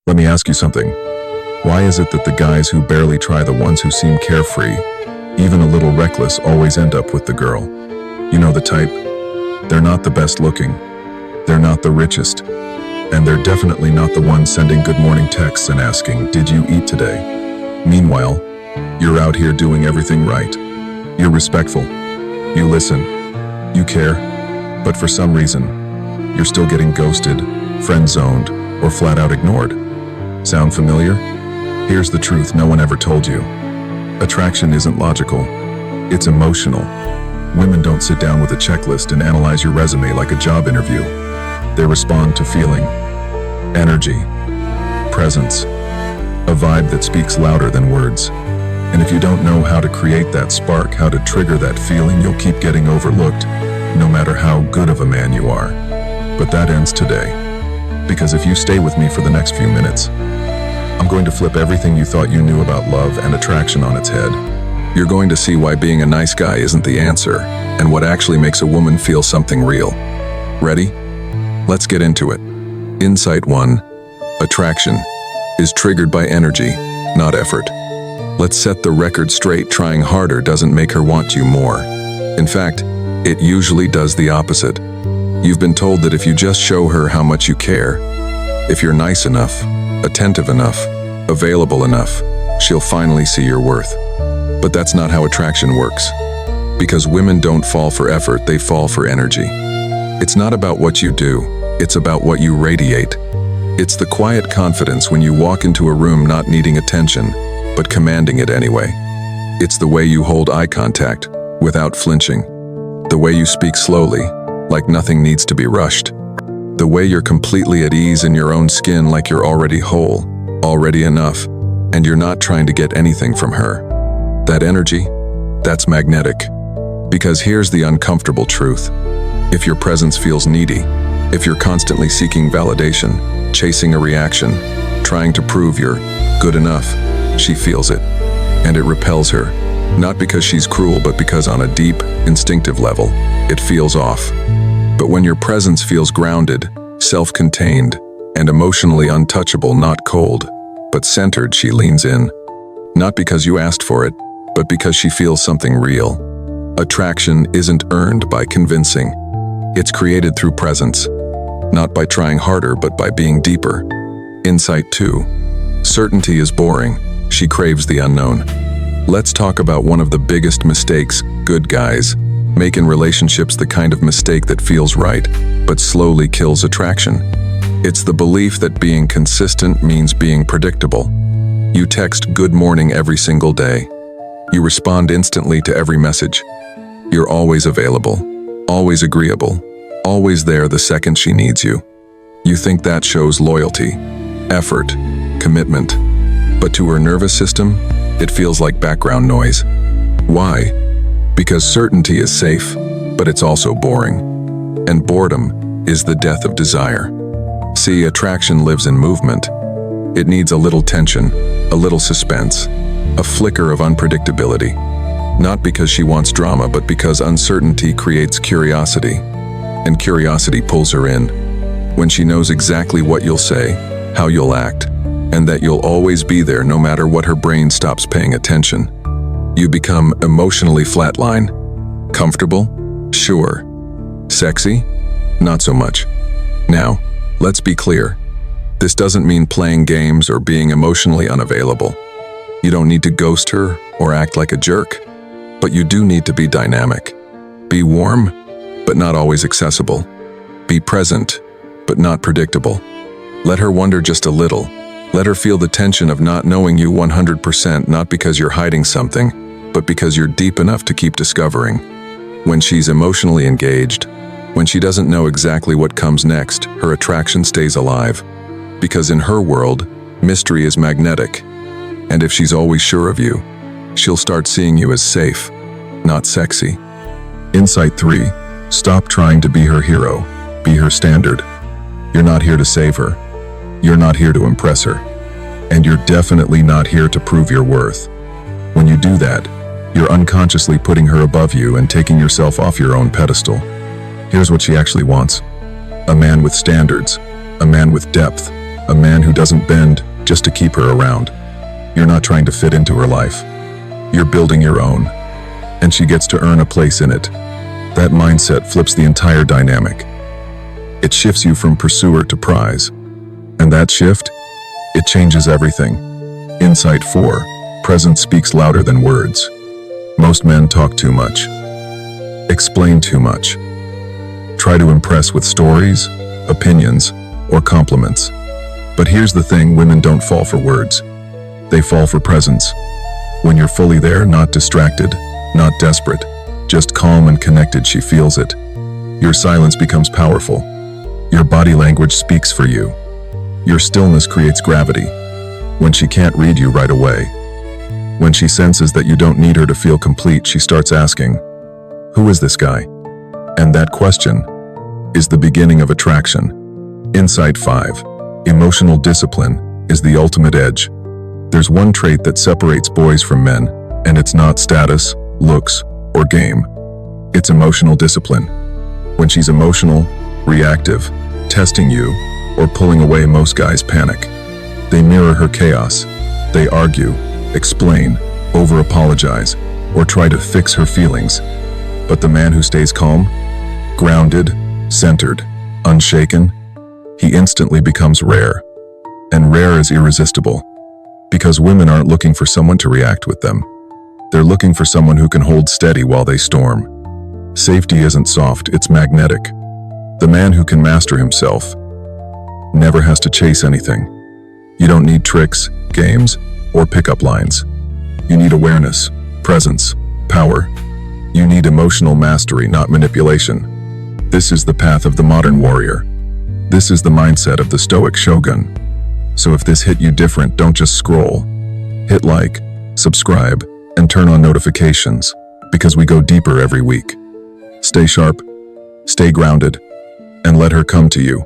Let me ask you something. Why is it that the guys who barely try, the ones who seem carefree, even a little reckless, always end up with the girl? You know the type. They're not the best looking. They're not the richest. And they're definitely not the ones sending good morning texts and asking, "Did you eat today?" Meanwhile, you're out here doing everything right. You're respectful. You listen. You care. But for some reason, you're still getting ghosted, friend-zoned, or flat out ignored. Sound familiar? Here's the truth no one ever told you. Attraction isn't logical. It's emotional. Women don't sit down with a checklist and analyze your resume like a job interview. They respond to feeling, energy, presence, a vibe that speaks louder than words. And if you don't know how to create that spark, how to trigger that feeling, you'll keep getting overlooked, no matter how good of a man you are. But that ends today. Because if you stay with me for the next few minutes, I'm going to flip everything you thought you knew about love and attraction on its head. You're going to see why being a nice guy isn't the answer, and what actually makes a woman feel something real. Ready? Let's get into it. Insight 1. Attraction is triggered by energy, not effort. Let's set the record straight. Trying harder doesn't make her want you more. In fact, it usually does the opposite. You've been told that if you just show her how much you care, if you're nice enough, attentive enough, available enough, she'll finally see your worth. But that's not how attraction works. Because women don't fall for effort, they fall for energy. It's not about what you do, it's about what you radiate. It's the quiet confidence when you walk into a room not needing attention, but commanding it anyway. It's the way you hold eye contact without flinching. The way you speak slowly, like nothing needs to be rushed. The way you're completely at ease in your own skin, like you're already whole, already enough, and you're not trying to get anything from her. That energy, that's magnetic. Because here's the uncomfortable truth. If your presence feels needy, if you're constantly seeking validation, chasing a reaction, trying to prove you're good enough, she feels it. And it repels her. Not because she's cruel, but because on a deep, instinctive level, it feels off. But when your presence feels grounded, self-contained, and emotionally untouchable, not cold, but centered, she leans in. Not because you asked for it, but because she feels something real. Attraction isn't earned by convincing. It's created through presence. Not by trying harder, but by being deeper. Insight 2. Certainty is boring. She craves the unknown. Let's talk about one of the biggest mistakes good guys make in relationships, the kind of mistake that feels right, but slowly kills attraction. It's the belief that being consistent means being predictable. You text good morning every single day. You respond instantly to every message. You're always available, always agreeable, always there the second she needs you. You think that shows loyalty, effort, commitment. But to her nervous system, it feels like background noise. Why? Because certainty is safe, but it's also boring. And boredom is the death of desire. See, attraction lives in movement. It needs a little tension, a little suspense, a flicker of unpredictability. Not because she wants drama, but because uncertainty creates curiosity. And curiosity pulls her in. When she knows exactly what you'll say, how you'll act, and that you'll always be there no matter what, her brain stops paying attention. You become emotionally flatline. Comfortable? Sure. Sexy? Not so much. Now, let's be clear. This doesn't mean playing games or being emotionally unavailable. You don't need to ghost her or act like a jerk, but you do need to be dynamic. Be warm, but not always accessible. Be present, but not predictable. Let her wonder just a little. Let her feel the tension of not knowing you 100%, not because you're hiding something, but because you're deep enough to keep discovering. When she's emotionally engaged, when she doesn't know exactly what comes next, her attraction stays alive. Because in her world, mystery is magnetic. And if she's always sure of you, she'll start seeing you as safe, not sexy. Insight 3. Stop trying to be her hero. Be her standard. You're not here to save her. You're not here to impress her. And you're definitely not here to prove your worth. When you do that, you're unconsciously putting her above you and taking yourself off your own pedestal. Here's what she actually wants. A man with standards. A man with depth. A man who doesn't bend just to keep her around. You're not trying to fit into her life. You're building your own. And she gets to earn a place in it. That mindset flips the entire dynamic. It shifts you from pursuer to prize. And that shift, it changes everything. Insight 4. Presence speaks louder than words. Most men talk too much. Explain too much. Try to impress with stories, opinions, or compliments. But here's the thing, women don't fall for words. They fall for presence. When you're fully there, not distracted, not desperate, just calm and connected, she feels it. Your silence becomes powerful. Your body language speaks for you. Your stillness creates gravity. When she can't read you right away, when she senses that you don't need her to feel complete, she starts asking, "Who is this guy?" And that question is the beginning of attraction. Insight 5. Emotional discipline is the ultimate edge. There's one trait that separates boys from men, and it's not status, looks, or game. It's emotional discipline. When she's emotional, reactive, testing you, or pulling away, most guys panic. They mirror her chaos. They argue, explain, over-apologize, or try to fix her feelings. But the man who stays calm, grounded, centered, unshaken, he instantly becomes rare. And rare is irresistible. Because women aren't looking for someone to react with them. They're looking for someone who can hold steady while they storm. Safety isn't soft, it's magnetic. The man who can master himself never has to chase anything. You don't need tricks, games, or pickup lines. You need awareness, presence, power. You need emotional mastery, not manipulation. This is the path of the modern warrior. This is the mindset of the Stoic Shogun. So if this hit you different, don't just scroll. Hit like, subscribe, and turn on notifications, because we go deeper every week. Stay sharp, stay grounded, and let her come to you.